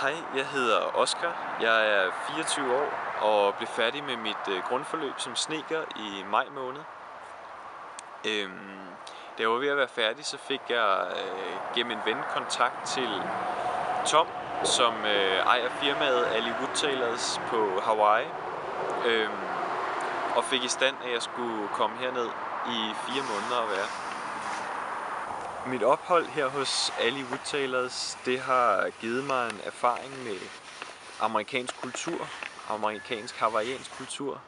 Hej, jeg hedder Oscar. Jeg er 24 år og blev færdig med mit grundforløb som snedker i maj måned. Da jeg var ved at være færdig, så fik jeg gennem en ven kontakt til Tom, som ejer firmaet Ali Wood Tailors på Hawaii, og fik i stand, at jeg skulle komme herned i 4 måneder og være. Mit ophold her hos Ali Wood Tailors, det har givet mig en erfaring med amerikansk kultur, amerikansk hawaiiansk kultur,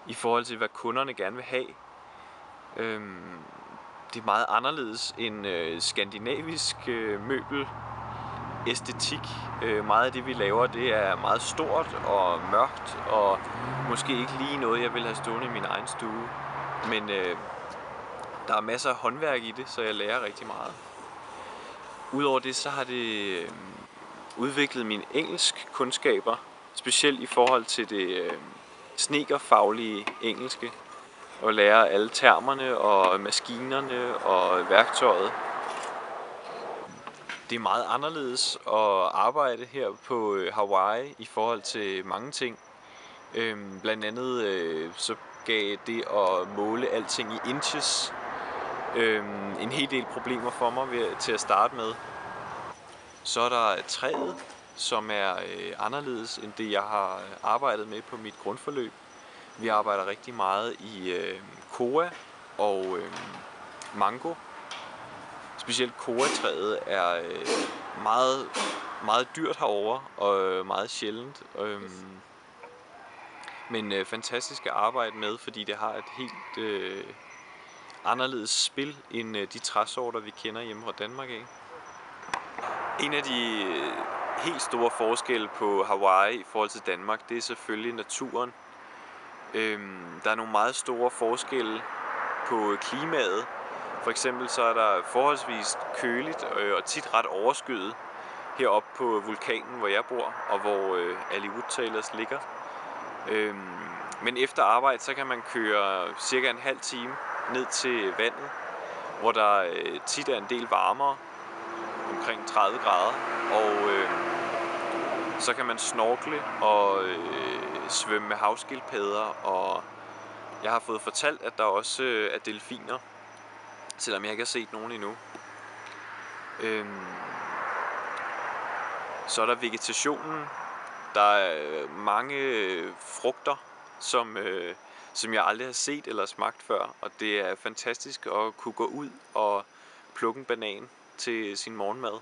i forhold til hvad kunderne gerne vil have. Det er meget anderledes end skandinavisk møbelæstetik. Meget af det vi laver, det er meget stort og mørkt, og måske ikke lige noget jeg vil have stående i min egen stue. Men der er masser af håndværk i det, så jeg lærer rigtig meget. Udover det, så har det udviklet mine engelsk kundskaber, specielt i forhold til det snedkerfaglige engelske, og lære alle termerne og maskinerne og værktøjet. Det er meget anderledes at arbejde her på Hawaii i forhold til mange ting. Blandt andet så gav det at måle alting i inches en hel del problemer for mig til at starte med. Så er der træet, som er anderledes end det jeg har arbejdet med på mit grundforløb. Vi arbejder rigtig meget i koa og mango. Specielt koa-træet er meget dyrt herovre og meget sjældent. Men fantastisk at arbejde med, fordi det har et helt anderledes spil end de træsorter vi kender hjemme fra Danmark af. En af de helt store forskelle på Hawaii i forhold til Danmark, det er selvfølgelig naturen. Der er nogle meget store forskelle på klimaet. For eksempel så er der forholdsvis køligt og tit ret overskyet heroppe på vulkanen, hvor jeg bor, og hvor Ali Wood Tailors ligger. Men efter arbejde, så kan man køre cirka en halv time ned til vandet, hvor der tit er en del varmere, omkring 30 grader, og så kan man snorkle og svømme med havskildpadder, og jeg har fået fortalt, at der også er delfiner, selvom jeg ikke har set nogen endnu. Så er der vegetationen. Der er mange frugter, som jeg aldrig har set eller smagt før, og det er fantastisk at kunne gå ud og plukke en banan til sin morgenmad.